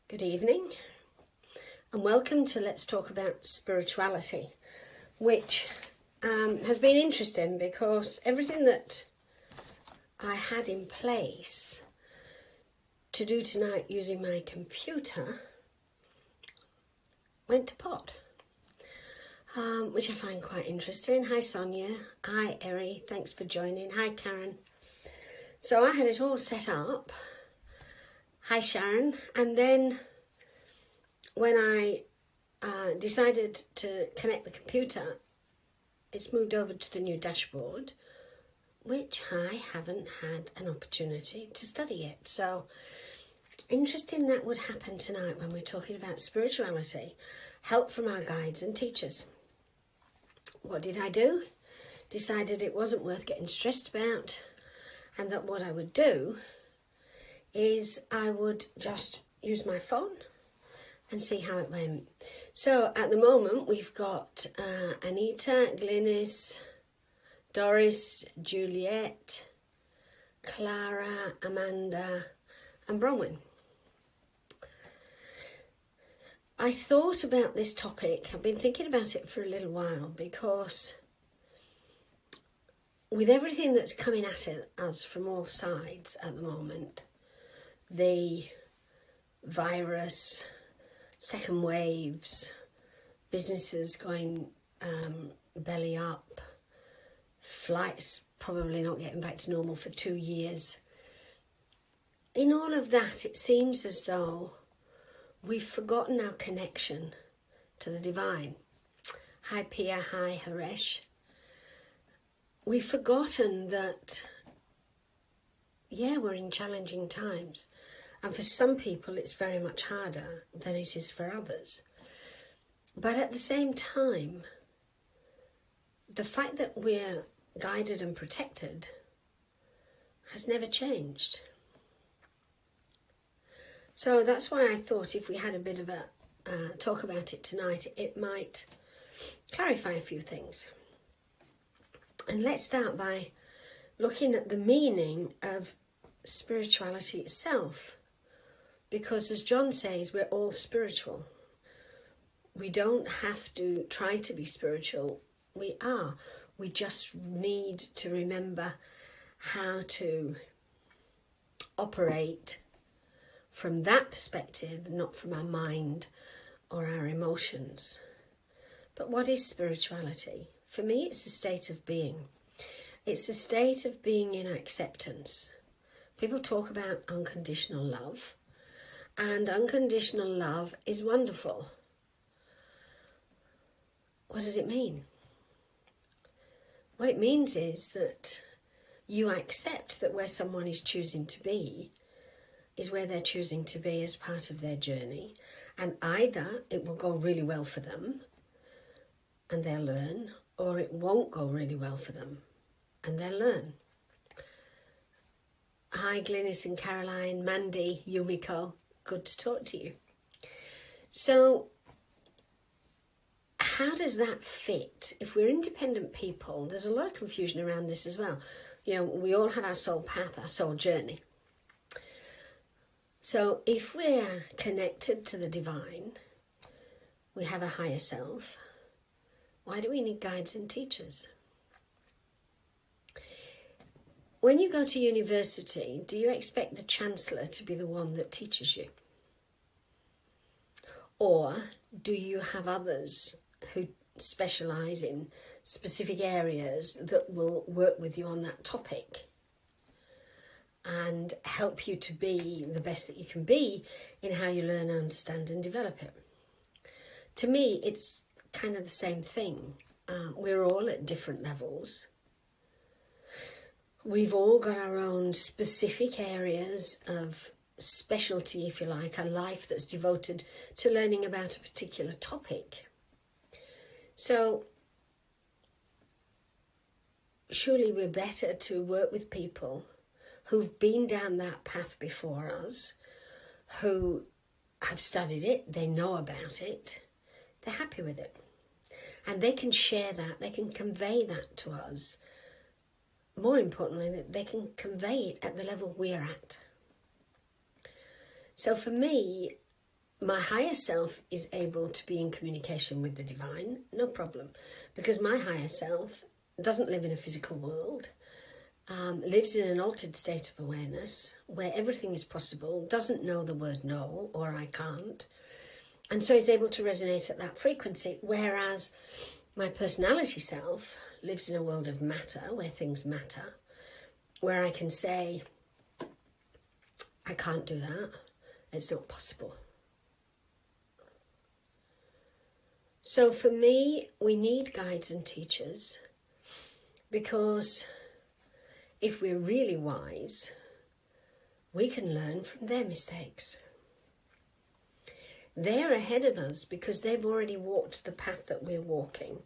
Good evening and welcome to Let's Talk About Spirituality, which has been interesting because everything that I had in place to do tonight using my computer went to pot, which I find quite interesting. Hi Sonia, hi Eri, thanks for joining. Hi Karen. So I had it all set up. Hi Sharon, and then when I decided to connect the computer, it's moved over to the new dashboard, which I haven't had an opportunity to study it. So interesting that would happen tonight when we're talking about spirituality, help from our guides and teachers. What did I do? Decided it wasn't worth getting stressed about, and that what I would do is I would just use my phone and see how it went. So at the moment we've got Anita, Glynis, Doris, Juliet, Clara, Amanda and Bronwyn. I thought about this topic, I've been thinking about it for a little while, because with everything that's coming at us from all sides at the moment, the virus, second waves, businesses going belly up, flights probably not getting back to normal for 2 years. In all of that, it seems as though we've forgotten our connection to the divine. Hi Pia, hi Haresh. We've forgotten that, yeah, we're in challenging times. And for some people, it's very much harder than it is for others. But at the same time, the fact that we're guided and protected has never changed. So that's why I thought if we had a bit of a talk about it tonight, it might clarify a few things. And let's start by looking at the meaning of spirituality itself. Because as John says, we're all spiritual. We don't have to try to be spiritual. We are. We just need to remember how to operate from that perspective, not from our mind or our emotions. But what is spirituality? For me, it's a state of being. It's a state of being in acceptance. People talk about unconditional love. And unconditional love is wonderful. What does it mean? What it means is that you accept that where someone is choosing to be is where they're choosing to be as part of their journey. And either it will go really well for them and they'll learn, or it won't go really well for them and they'll learn. Hi Glynis and Caroline, Mandy, Yumiko. Good to talk to you. So how does that fit? If we're independent people, there's a lot of confusion around this as well. You know, we all have our soul path, our soul journey. So if we're connected to the divine, we have a higher self, why do we need guides and teachers? When you go to university, do you expect the Chancellor to be the one that teaches you? Or do you have others who specialise in specific areas that will work with you on that topic and help you to be the best that you can be in how you learn, understand and develop it? To me, it's kind of the same thing. We're all at different levels. We've all got our own specific areas of specialty, if you like, a life that's devoted to learning about a particular topic. So surely we're better to work with people who've been down that path before us, who have studied it, they know about it, they're happy with it. And they can share that, they can convey that to us. More importantly, that they can convey it at the level we're at. So for me, my higher self is able to be in communication with the divine, no problem, because my higher self doesn't live in a physical world, lives in an altered state of awareness where everything is possible, doesn't know the word no or I can't, and so is able to resonate at that frequency, whereas my personality self lives in a world of matter, where things matter, where I can say, I can't do that, it's not possible. So for me, we need guides and teachers, because if we're really wise, we can learn from their mistakes. They're ahead of us because they've already walked the path that we're walking.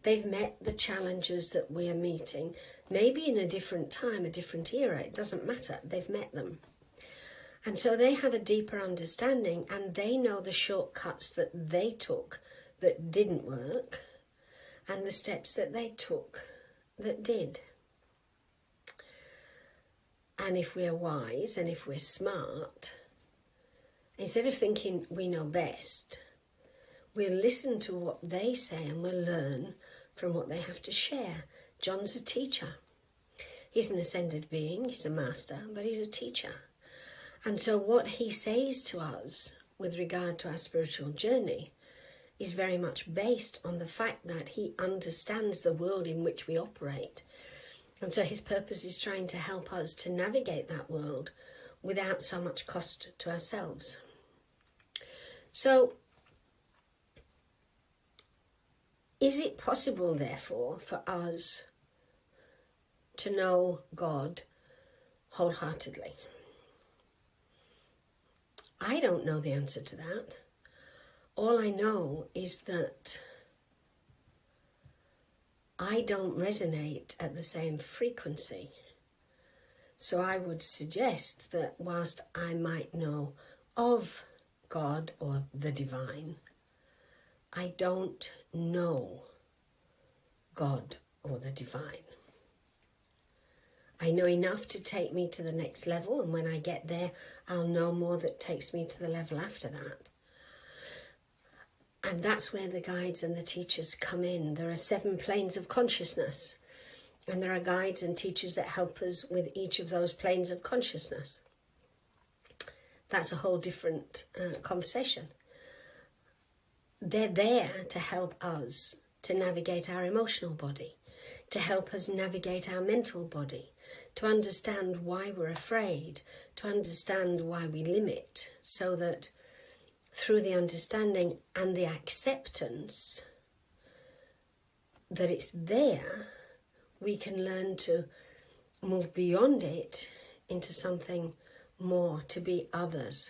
They've met the challenges that we're meeting, maybe in a different time, a different era, it doesn't matter, they've met them. And so they have a deeper understanding, and they know the shortcuts that they took that didn't work, and the steps that they took that did. And if we're wise and if we're smart, instead of thinking we know best, we'll listen to what they say and we'll learn from what they have to share. John's a teacher. He's an ascended being, he's a master, but he's a teacher. And so what he says to us with regard to our spiritual journey is very much based on the fact that he understands the world in which we operate. And so his purpose is trying to help us to navigate that world without so much cost to ourselves. So, is it possible, therefore, for us to know God wholeheartedly? I don't know the answer to that. All I know is that I don't resonate at the same frequency. So I would suggest that whilst I might know of God or the divine, I don't know God or the divine. I know enough to take me to the next level, and when I get there, I'll know more that takes me to the level after that. And that's where the guides and the teachers come in. There are 7 planes of consciousness, and there are guides and teachers that help us with each of those planes of consciousness. That's a whole different conversation. They're there to help us to navigate our emotional body, to help us navigate our mental body, to understand why we're afraid, to understand why we limit, so that through the understanding and the acceptance that it's there, we can learn to move beyond it into something more, to be others.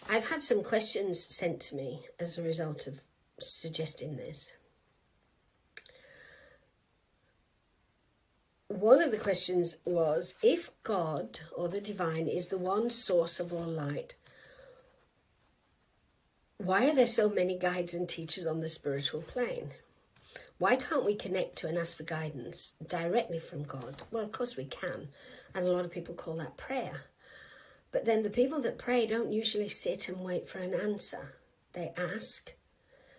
I've had some questions sent to me as a result of suggesting this. One of the questions was, if God or the divine is the one source of all light, why are there so many guides and teachers on the spiritual plane? Why can't we connect to and ask for guidance directly from God? Well, of course we can, and a lot of people call that prayer. But then the people that pray don't usually sit and wait for an answer. They ask,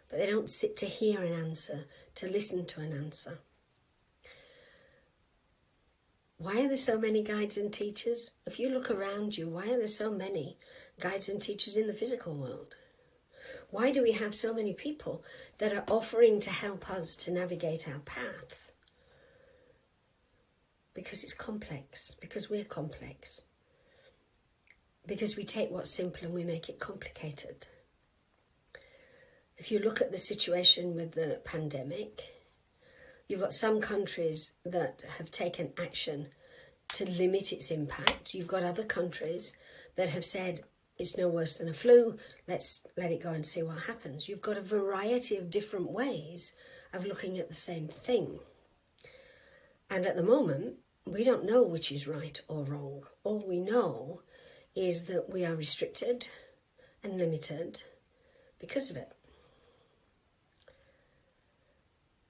but they don't sit to hear an answer, to listen to an answer. Why are there so many guides and teachers? If you look around you, why are there so many guides and teachers in the physical world? Why do we have so many people that are offering to help us to navigate our path? Because it's complex, because we're complex. Because we take what's simple and we make it complicated. If you look at the situation with the pandemic, you've got some countries that have taken action to limit its impact. You've got other countries that have said, it's no worse than a flu, let's let it go and see what happens. You've got a variety of different ways of looking at the same thing. And at the moment, we don't know which is right or wrong. All we know is that we are restricted and limited because of it.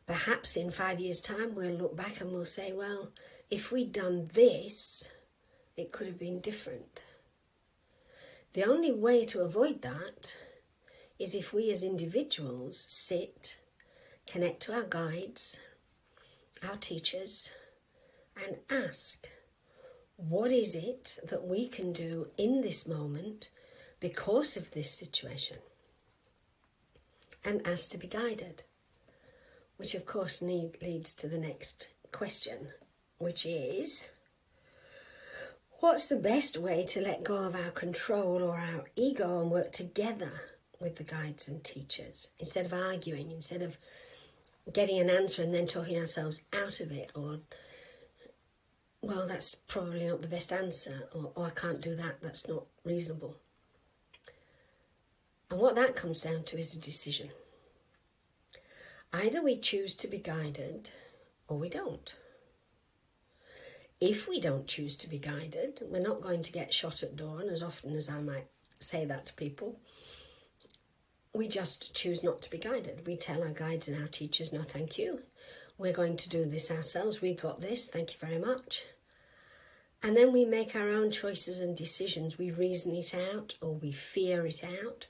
Perhaps in 5 years' time, we'll look back and we'll say, well, if we'd done this, it could have been different. The only way to avoid that is if we as individuals sit, connect to our guides, our teachers, and ask, what is it that we can do in this moment because of this situation? And ask to be guided, which of course leads to the next question, which is, what's the best way to let go of our control or our ego and work together with the guides and teachers, instead of arguing, instead of getting an answer and then talking ourselves out of it, or, well, that's probably not the best answer, or oh, I can't do that, that's not reasonable. And what that comes down to is a decision. Either we choose to be guided or we don't. If we don't choose to be guided, we're not going to get shot at dawn, as often as I might say that to people. We just choose not to be guided. We tell our guides and our teachers, no thank you. We're going to do this ourselves. We've got this. Thank you very much. And then we make our own choices and decisions. We reason it out, or we fear it out.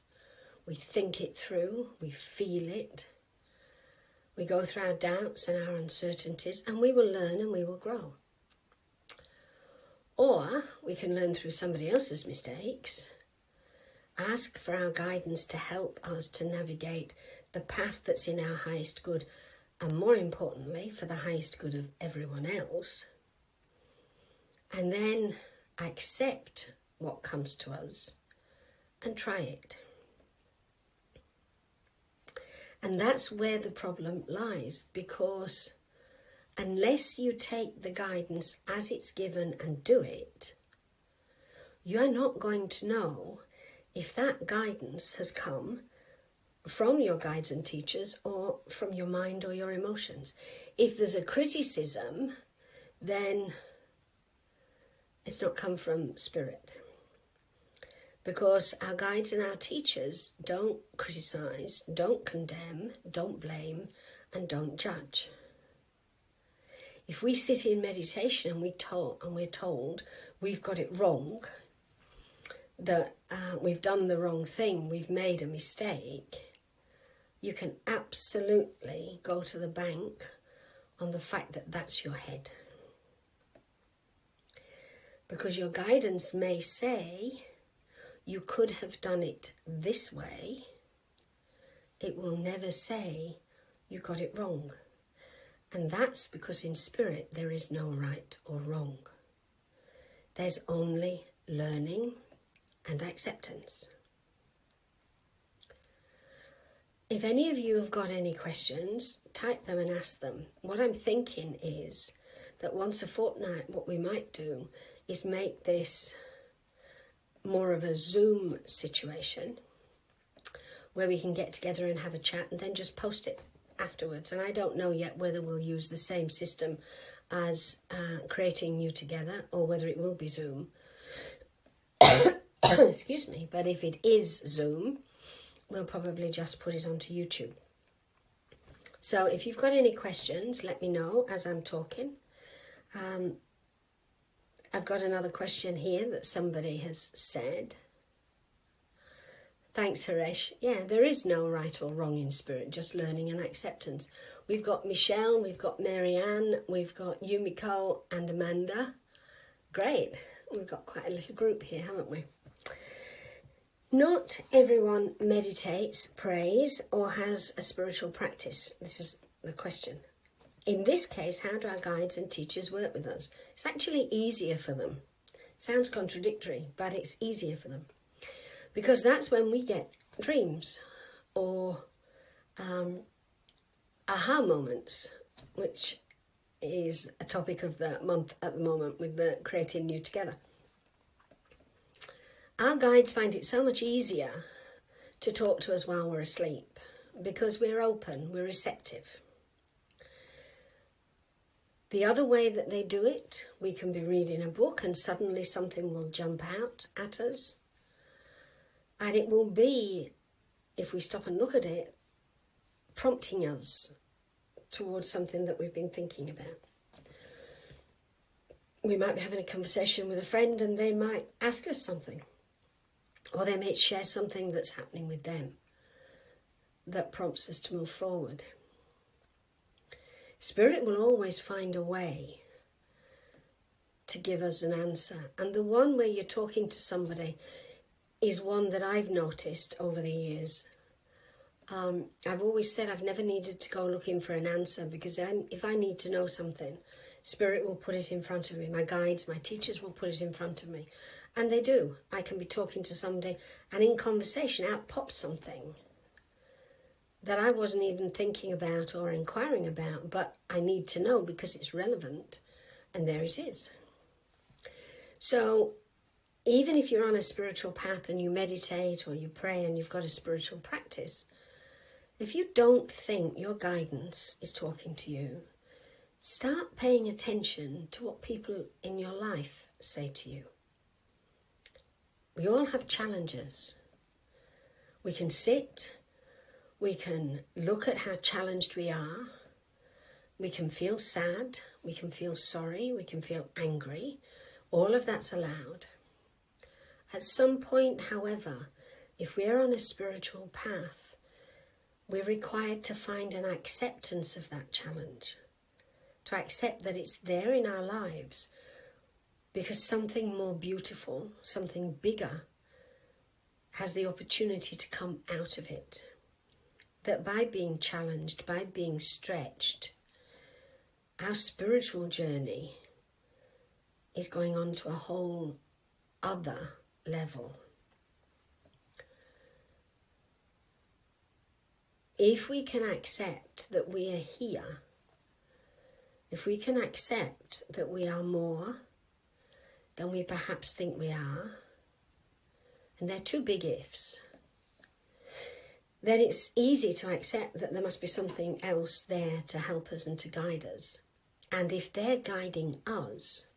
We think it through. We feel it. We go through our doubts and our uncertainties, and we will learn and we will grow. Or we can learn through somebody else's mistakes, ask for our guidance to help us to navigate the path that's in our highest good, and more importantly, for the highest good of everyone else, and then accept what comes to us and try it. And that's where the problem lies, because unless you take the guidance as it's given and do it, you're not going to know if that guidance has come from your guides and teachers or from your mind or your emotions. If there's a criticism, then it's not come from spirit. Because our guides and our teachers don't criticize, don't condemn, don't blame, and don't judge. If we sit in meditation and we're told we've got it wrong, that we've done the wrong thing, we've made a mistake, you can absolutely go to the bank on the fact that that's your head. Because your guidance may say, you could have done it this way. It will never say, you got it wrong. And that's because in spirit there is no right or wrong. There's only learning and acceptance. If any of you have got any questions, type them and ask them. What I'm thinking is that once a fortnight, what we might do is make this more of a Zoom situation where we can get together and have a chat and then just post it afterwards. And I don't know yet whether we'll use the same system as creating New Together or whether it will be Zoom. Excuse me, but if it is Zoom, we'll probably just put it onto YouTube. So if you've got any questions, let me know as I'm talking. I've got another question here that somebody has said. Thanks, Haresh. Yeah, there is no right or wrong in spirit, just learning and acceptance. We've got Michelle, we've got Marianne, we've got Yumiko and Amanda. Great. We've got quite a little group here, haven't we? Not everyone meditates, prays, or has a spiritual practice. This is the question. In this case, how do our guides and teachers work with us? It's actually easier for them. Sounds contradictory, but it's easier for them. Because that's when we get dreams or aha moments, which is a topic of the month at the moment with the Creating New Together. Our guides find it so much easier to talk to us while we're asleep because we're open, we're receptive. The other way that they do it, we can be reading a book and suddenly something will jump out at us. And it will be, if we stop and look at it, prompting us towards something that we've been thinking about. We might be having a conversation with a friend and they might ask us something. Or they may share something that's happening with them that prompts us to move forward. Spirit will always find a way to give us an answer. And the one where you're talking to somebody is one that I've noticed over the years. I've always said I've never needed to go looking for an answer, because if I need to know something, Spirit will put it in front of me. My guides, my teachers will put it in front of me. And they do. I can be talking to somebody and in conversation out pops something that I wasn't even thinking about or inquiring about, but I need to know because it's relevant. And there it is. So even if you're on a spiritual path and you meditate or you pray and you've got a spiritual practice, if you don't think your guidance is talking to you, start paying attention to what people in your life say to you. We all have challenges. We can sit, we can look at how challenged we are, we can feel sad, we can feel sorry, we can feel angry. All of that's allowed. At some point, however, if we're on a spiritual path, we're required to find an acceptance of that challenge, to accept that it's there in our lives because something more beautiful, something bigger, has the opportunity to come out of it. That by being challenged, by being stretched, our spiritual journey is going on to a whole other level. If we can accept that we are here, if we can accept that we are more than we perhaps think we are, and they're two big ifs, then it's easy to accept that there must be something else there to help us and to guide us. And if they're guiding us,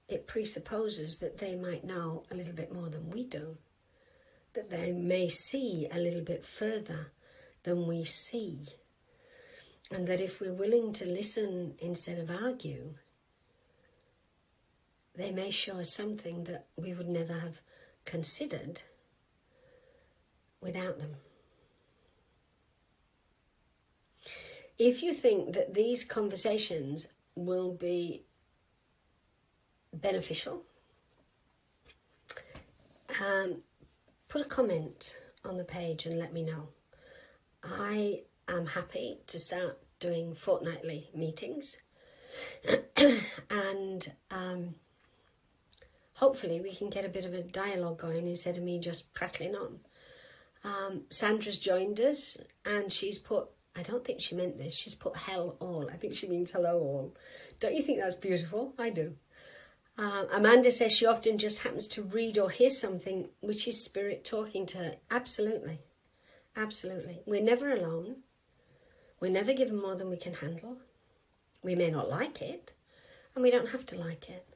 it presupposes that they might know a little bit more than we do, that they may see a little bit further than we see, and that if we're willing to listen instead of argue, they may show us something that we would never have considered without them. If you think that these conversations will be beneficial, put a comment on the page and let me know. I am happy to start doing fortnightly meetings and hopefully we can get a bit of a dialogue going instead of me just prattling on. Sandra's joined us and she's put, I don't think she meant this, she's put hell all. I think she means hello all. Don't you think that's beautiful? I do. Amanda says she often just happens to read or hear something which is Spirit talking to her. Absolutely. Absolutely. We're never alone. We're never given more than we can handle. We may not like it, and we don't have to like it.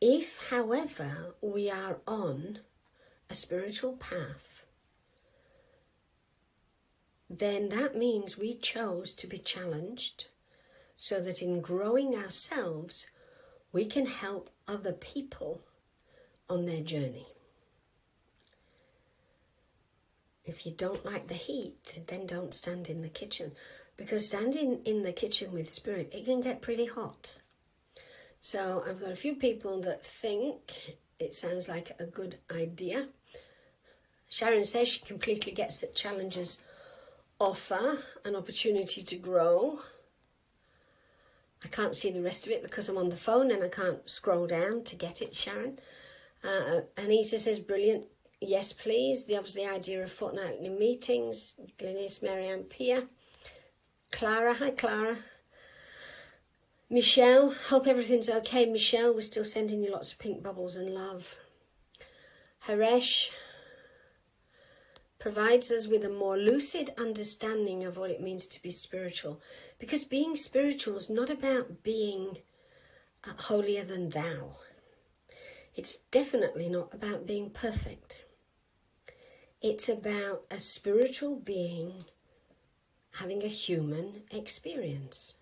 If, however, we are on a spiritual path, then that means we chose to be challenged so that in growing ourselves, we can help other people on their journey. If you don't like the heat, then don't stand in the kitchen, because standing in the kitchen with Spirit, it can get pretty hot. So I've got a few people that think it sounds like a good idea. Sharon says she completely gets that challenges offer an opportunity to grow. I can't see the rest of it because I'm on the phone and I can't scroll down to get it, Sharon. Anita says, brilliant. Yes, please. The idea of fortnightly meetings. Glenys, Marianne, Pia. Clara, hi Clara. Michelle, hope everything's okay. Michelle, we're still sending you lots of pink bubbles and love. Haresh provides us with a more lucid understanding of what it means to be spiritual. Because being spiritual is not about being holier than thou. It's definitely not about being perfect. It's about a spiritual being having a human experience.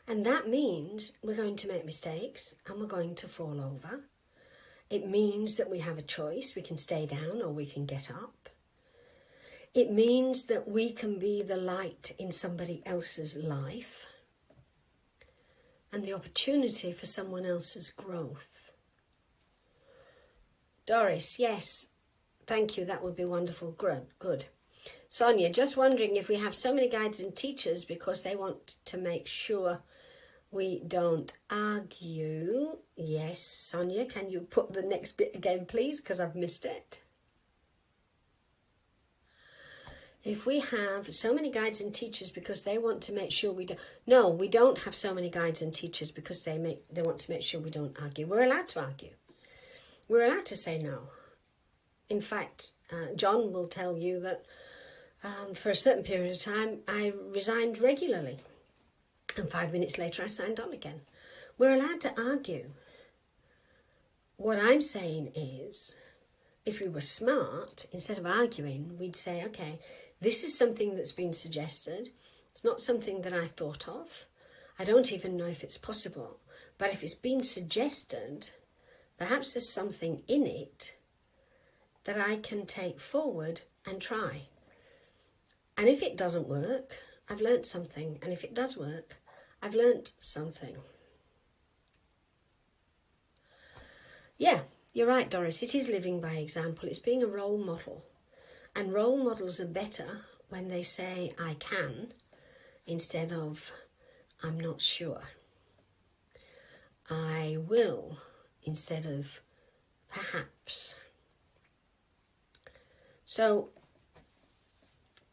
And that means we're going to make mistakes and we're going to fall over. It means that we have a choice. We can stay down or we can get up. It means that we can be the light in somebody else's life and the opportunity for someone else's growth. Doris, yes, thank you. That would be wonderful. Good. Sonia, just wondering if we have so many guides and teachers because they want to make sure we don't argue. Yes, Sonia, can you put the next bit again, please? Because I've missed it. If we have so many guides and teachers because they want to make sure we don't... No, we don't have so many guides and teachers because they want to make sure we don't argue. We're allowed to argue. We're allowed to say no. In fact, John will tell you that for a certain period of time, I resigned regularly. And 5 minutes later, I signed on again. We're allowed to argue. What I'm saying is, if we were smart, instead of arguing, we'd say, okay, this is something that's been suggested. It's not something that I thought of. I don't even know if it's possible. But if it's been suggested, perhaps there's something in it that I can take forward and try. And if it doesn't work, I've learnt something. And if it does work, I've learnt something. Yeah, you're right, Doris. It is living by example. It's being a role model. And role models are better when they say, I can, instead of, I'm not sure. I will, instead of, perhaps. So,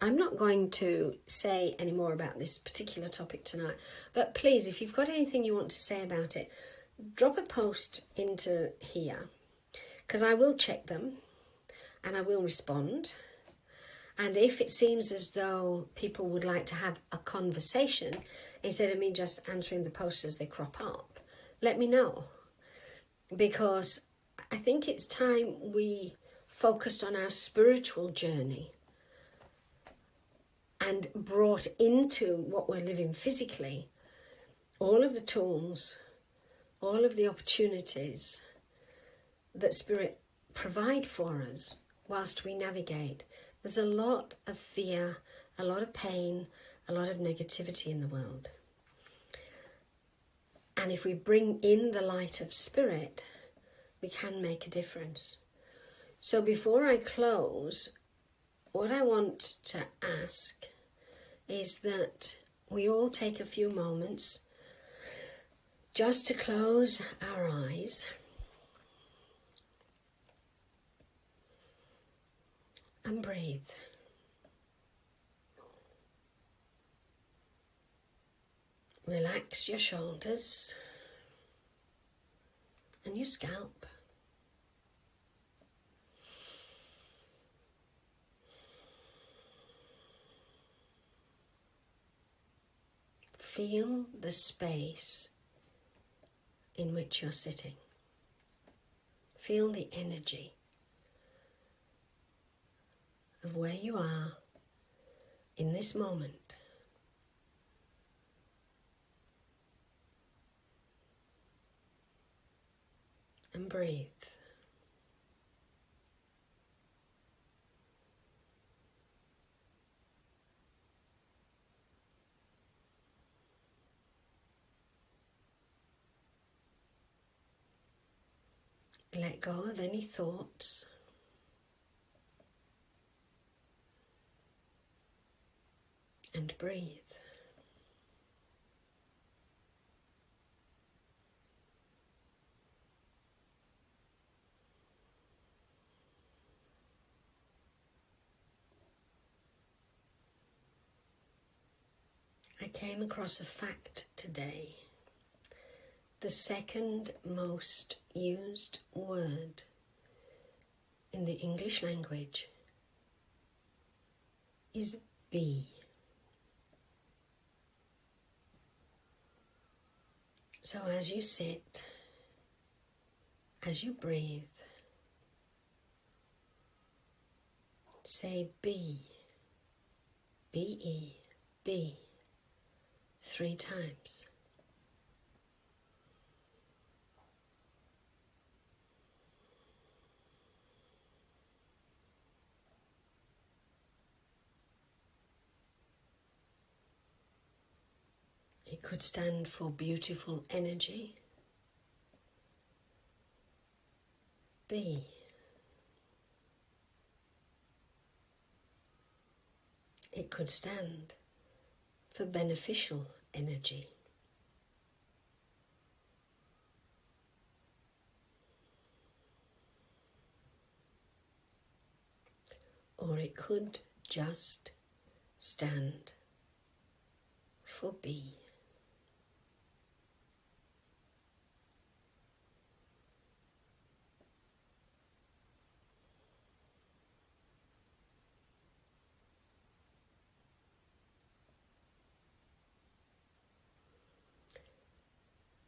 I'm not going to say any more about this particular topic tonight. But please, if you've got anything you want to say about it, drop a post into here, because I will check them and I will respond. And if it seems as though people would like to have a conversation instead of me just answering the posts as they crop up, let me know. Because I think it's time we focused on our spiritual journey and brought into what we're living physically all of the tools, all of the opportunities that Spirit provide for us whilst we navigate. There's a lot of fear, a lot of pain, a lot of negativity in the world. And if we bring in the light of Spirit, we can make a difference. So before I close, what I want to ask is that we all take a few moments just to close our eyes and breathe. Relax your shoulders and your scalp. Feel the space in which you're sitting. Feel the energy of where you are in this moment. And breathe. Let go of any thoughts. And breathe. I came across a fact today. The second most used word in the English language is be. So as you sit, as you breathe, say be, B-E, be, 3 times. It could stand for beautiful energy. B. It could stand for beneficial energy. Or it could just stand for B.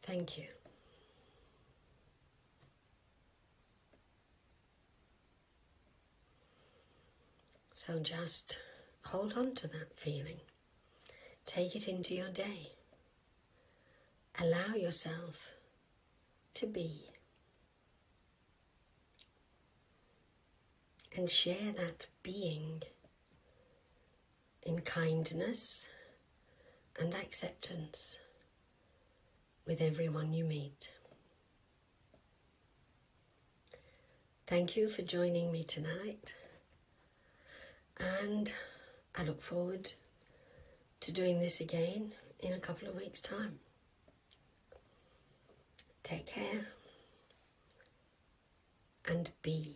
Thank you. So just hold on to that feeling. Take it into your day. Allow yourself to be. And share that being in kindness and acceptance with everyone you meet. Thank you for joining me tonight, and I look forward to doing this again in a couple of weeks' time. Take care and be.